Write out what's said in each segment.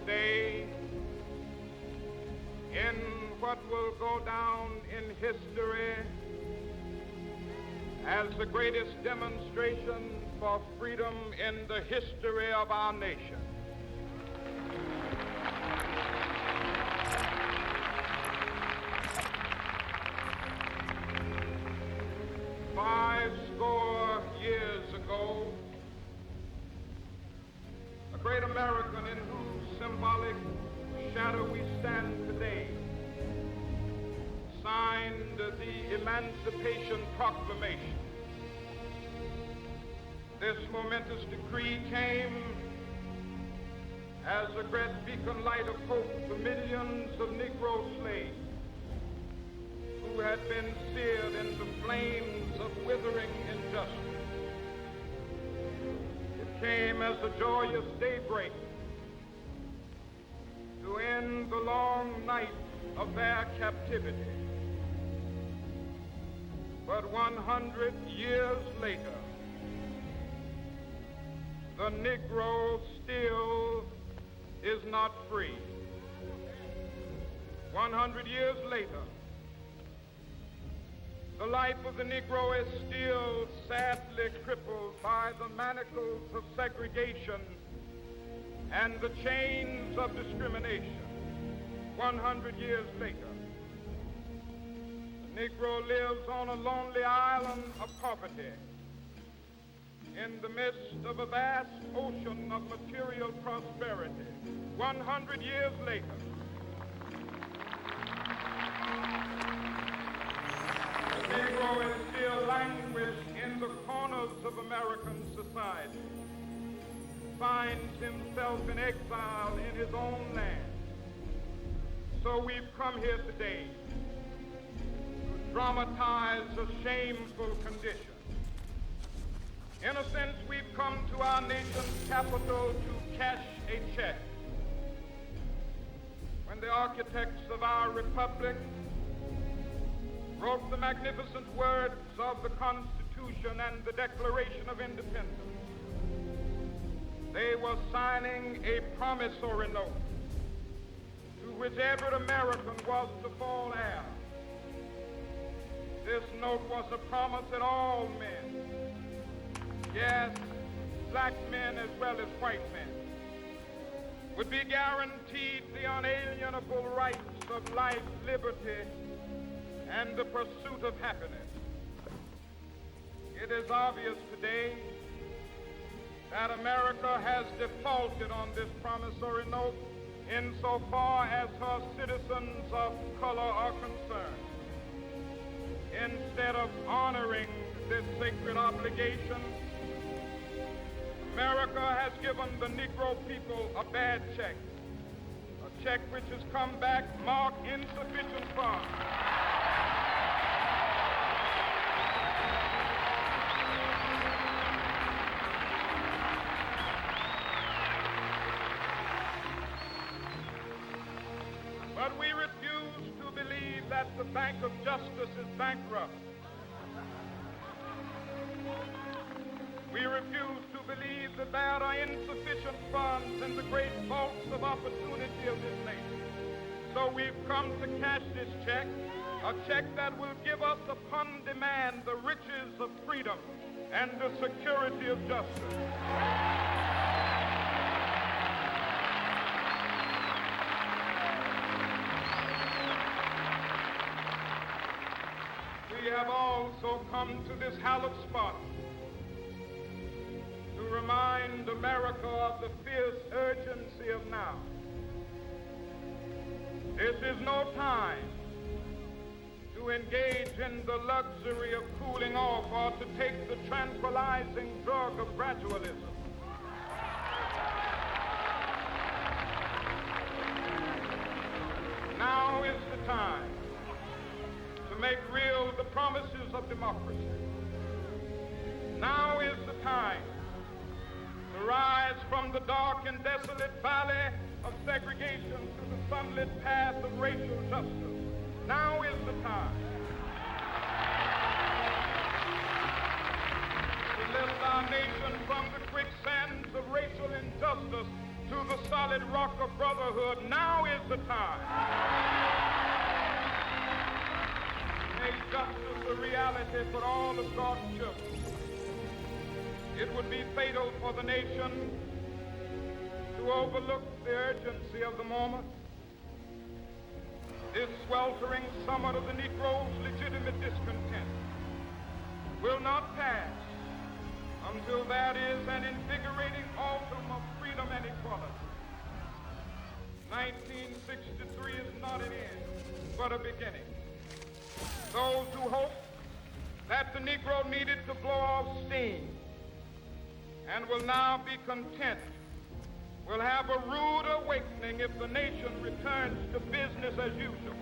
day in what will go down in history as the greatest demonstration for freedom in the history of our nation. Fourscore years ago, a great American in whose symbolic shadow we stand today signed the Emancipation Proclamation. This momentous decree came as a great beacon light of hope to millions of Negro slaves who had been seared in the flames of withering injustice. It came as a joyous daybreak to end the long night of their captivity. But 100 years later, the Negro still is not free. 100 years later, the life of the Negro is still sadly crippled by the manacles of segregation and the chains of discrimination. 100 years later, the Negro lives on a lonely island of poverty in the midst of a vast ocean of material prosperity. 100 years later, the Negro is still languished in the corners of American society, finds himself in exile in his own land. So we've come here today to dramatize a shameful condition. In a sense, we've come to our nation's capital to cash a check. When the architects of our republic wrote the magnificent words of the Constitution and the Declaration of Independence, they were signing a promissory note to which every American was to fall heir. This note was a promise that all men, yes, black men as well as white men, would be guaranteed the unalienable rights of life, liberty, and the pursuit of happiness. It is obvious today that America has defaulted on this promissory note insofar as her citizens of color are concerned. Instead of honoring this sacred obligation, America has given the Negro people a bad check, a check which has come back marked insufficient funds. But we refuse to believe that the Bank of Justice is bankrupt. We refuse to believe that there are insufficient funds in the great vaults of opportunity of this nation. So we've come to cash this check, a check that will give us upon demand the riches of freedom and the security of justice. We have also come to this hallowed spot to remind America of the fierce urgency of now. This is no time to engage in the luxury of cooling off or to take the tranquilizing drug of gradualism. Now is the time to make real the promises of democracy. Now is the time to rise from the dark and desolate valley of segregation to the sunlit path of racial justice. Now is the time to lift our nation from the quicksands of racial injustice to the solid rock of brotherhood. Now is the time. Make justice a reality for all of God's children. It would be fatal for the nation to overlook the urgency of the moment. This sweltering summer of the Negro's legitimate discontent will not pass until there is an invigorating autumn of freedom and equality. 1963 is not an end, but a beginning. Those who hope that the Negro needed to blow off steam and will now be content will have a rude awakening if the nation returns to business as usual.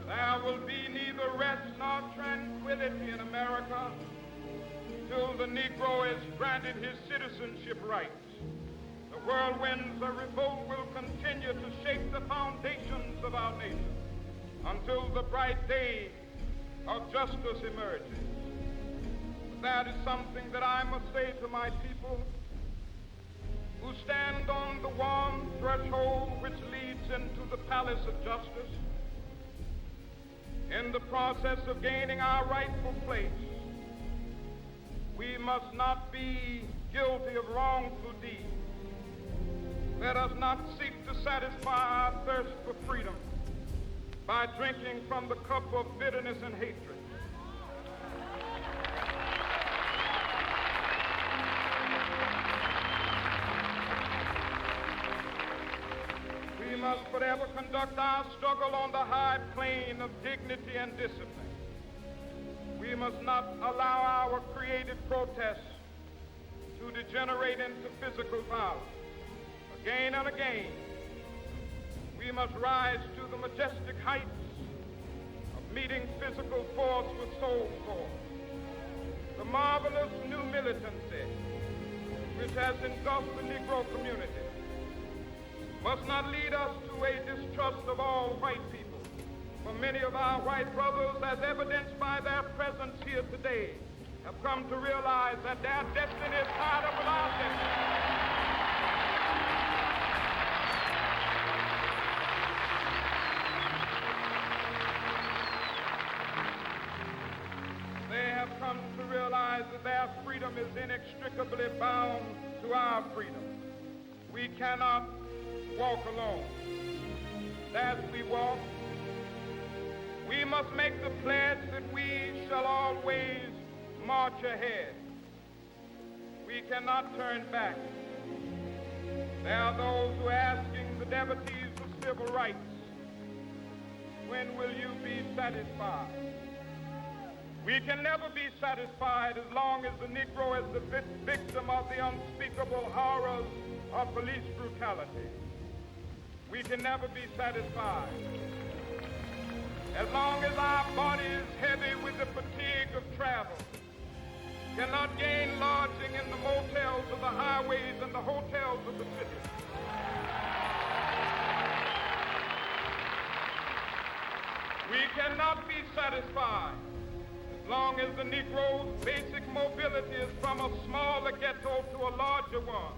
There will be neither rest nor tranquility in America till the Negro is granted his citizenship rights. The whirlwinds of revolt will continue to shake the foundations of our nation until the bright day of justice emerges. But that is something that I must say to my people who stand on the warm threshold which leads into the palace of justice. In the process of gaining our rightful place, we must not be guilty of wrongful deeds. Let us not seek to satisfy our thirst for freedom by drinking from the cup of bitterness and hatred. We must forever conduct our struggle on the high plane of dignity and discipline. We must not allow our creative protests to degenerate into physical violence. Again and again, we must rise to the majestic heights of meeting physical force with soul force. The marvelous new militancy which has engulfed the Negro community must not lead us to a distrust of all white people. For many of our white brothers, as evidenced by their presence here today, have come to realize that their destiny is tied up with our destiny. They have come to realize that their freedom is inextricably bound to our freedom. We cannot walk alone. As we walk, we must make the pledge that we shall always march ahead. We cannot turn back. There are those who are asking the devotees of civil rights, when will you be satisfied? We can never be satisfied as long as the Negro is the victim of the unspeakable horrors of police brutality. We can never be satisfied as long as our body is heavy with the fatigue of travel, cannot gain lodging in the motels of the highways and the hotels of the city. We cannot be satisfied as long as the Negro's basic mobility is from a smaller ghetto to a larger one.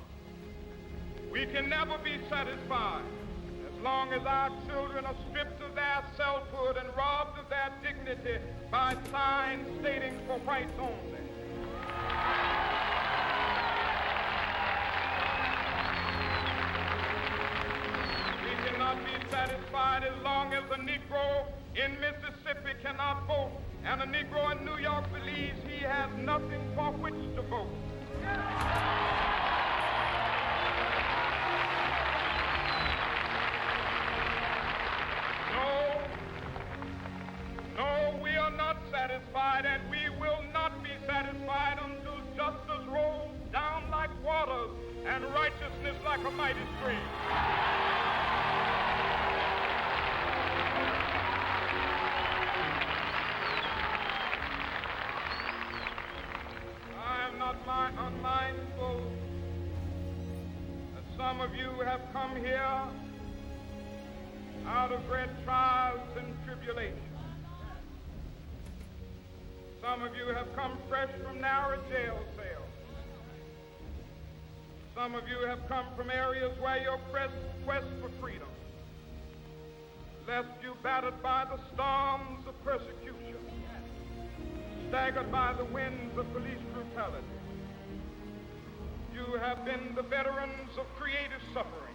We can never be satisfied as long as our children are stripped of their selfhood and robbed of their dignity by signs stating for whites only. We cannot be satisfied as long as the Negro in Mississippi cannot vote and a Negro in New York believes he has nothing for which to vote. No, we are not satisfied, and we will not be satisfied until justice rolls down like waters and righteousness like a mighty stream. I am not unmindful that some of of you have come here out of great trials and tribulations. Some of you have come fresh from narrow jail cells. Some of you have come from areas where your quest for freedom left you battered by the storms of persecution, staggered by the winds of police brutality. You have been the veterans of creative suffering.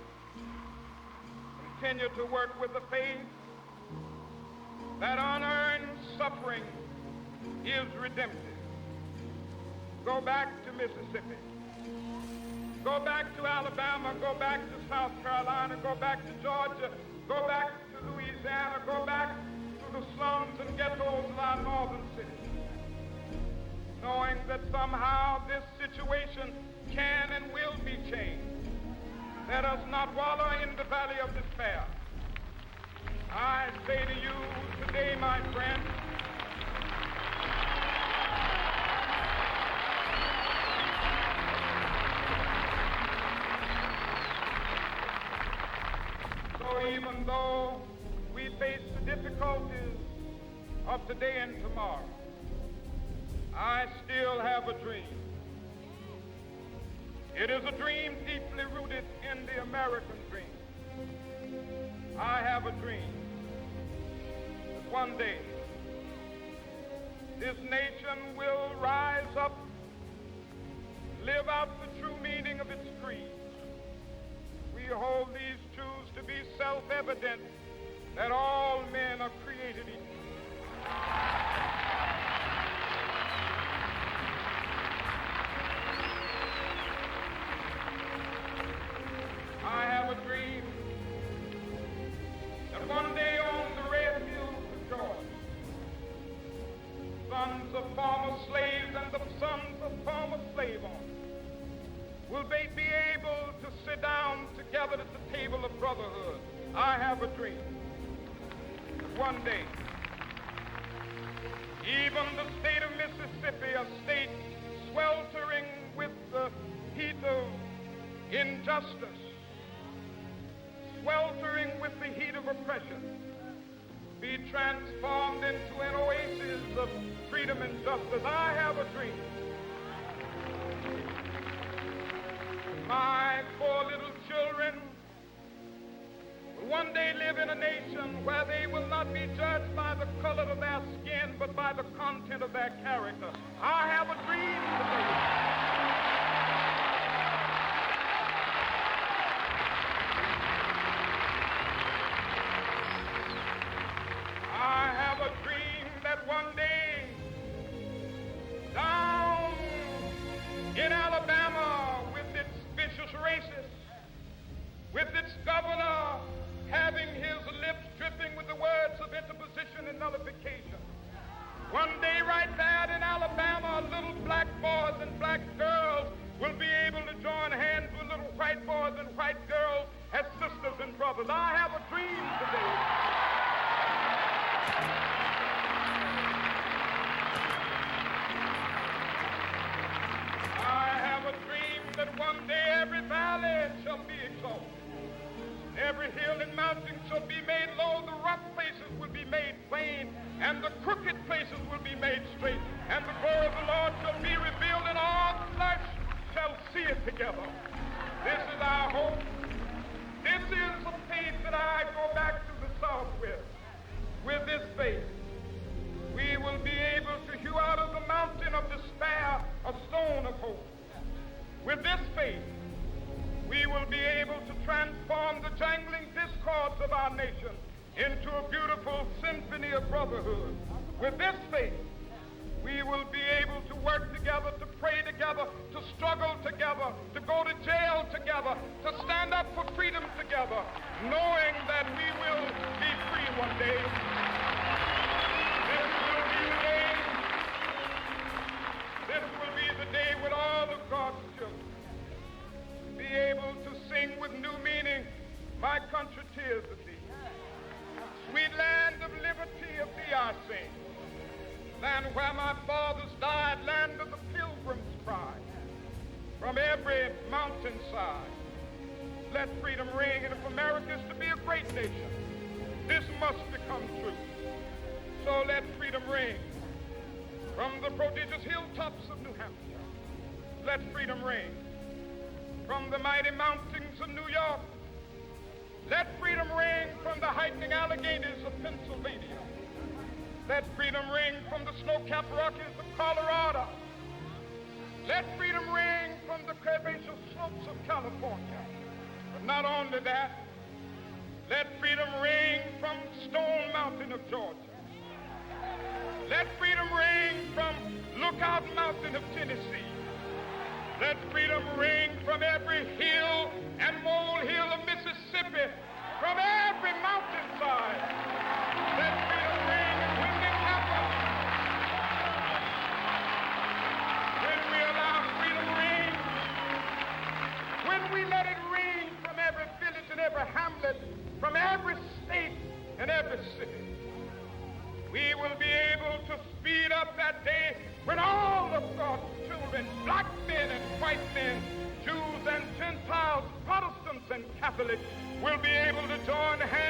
Continue to work with the faith that unearned suffering is redemptive. Go back to Mississippi. Go back to Alabama. Go back to South Carolina. Go back to Georgia. Go back to Louisiana. Go back to the slums and ghettos of our northern cities, knowing that somehow this situation can and will be changed. Let us not wallow in the valley of despair. I say to you today, my friend, so even though we face the difficulties of today and tomorrow, I still have a dream. It is a dream deeply rooted in the American dream. I have a dream that one day this nation will rise up, live out the true meaning of its creed. We hold these truths to be self-evident, that all men are created equal. I have a dream that one day on the red hills of Georgia, sons of former slaves and the sons of former slave owners will be able to sit down together at the table of brotherhood. I have a dream that one day even the state of Mississippi, a state sweltering with the heat of injustice, sweltering with the heat of oppression, be transformed into an oasis of freedom and justice. I have a dream. My poor little children will one day live in a nation where they will not be judged by the color of their skin, but by the content of their character. I have a dream today. One day, down in Alabama, with its vicious racists, with its governor having his lips dripping with the words of interposition and nullification. One day, right there in Alabama, little black boys and black girls will be able to join hands with little white boys and white girls as sisters and brothers. I have a dream today. That one day every valley shall be exalted. Every hill and mountain shall be made low. The rough places will be made plain, and the crooked places will be made straight. And the glory of the Lord shall be revealed, and all flesh shall see it together. This is our hope. This is the faith that I go back to the South with. With this faith, we will be able to hew out of the mountain of despair a stone of hope. With this faith, we will be able to transform the jangling discords of our nation into a beautiful symphony of brotherhood. With this faith, we will be able to work together, to pray together, to struggle together, to go to jail together, to stand up for freedom together, knowing that we will be free one day. This will be the day. This will be the day when all of God's children be able to sing with new meaning, my country tears of thee. Sweet land of liberty of thee I sing. Land where my fathers died, land of the pilgrim's pride. From every mountainside, let freedom ring. And if America is to be a great nation, this must become true. So let freedom ring from the prodigious hilltops of New Hampshire. Let freedom ring from the mighty mountains of New York. Let freedom ring from the heightening Alleghenies of Pennsylvania. Let freedom ring from the snow-capped Rockies of Colorado. Let freedom ring from the curvaceous slopes of California. But not only that, let freedom ring from Stone Mountain of Georgia. Let freedom ring from Lookout Mountain of Tennessee. Let freedom ring from every hill and molehill of Mississippi, from every mountainside. Let freedom ring, and when it happens, when we allow freedom ring, when we let it ring from every village and every hamlet, from every state and every city, we will be able to speed up that day when all of God's children, black men and white men, Jews and Gentiles, Protestants and Catholics, will be able to join hands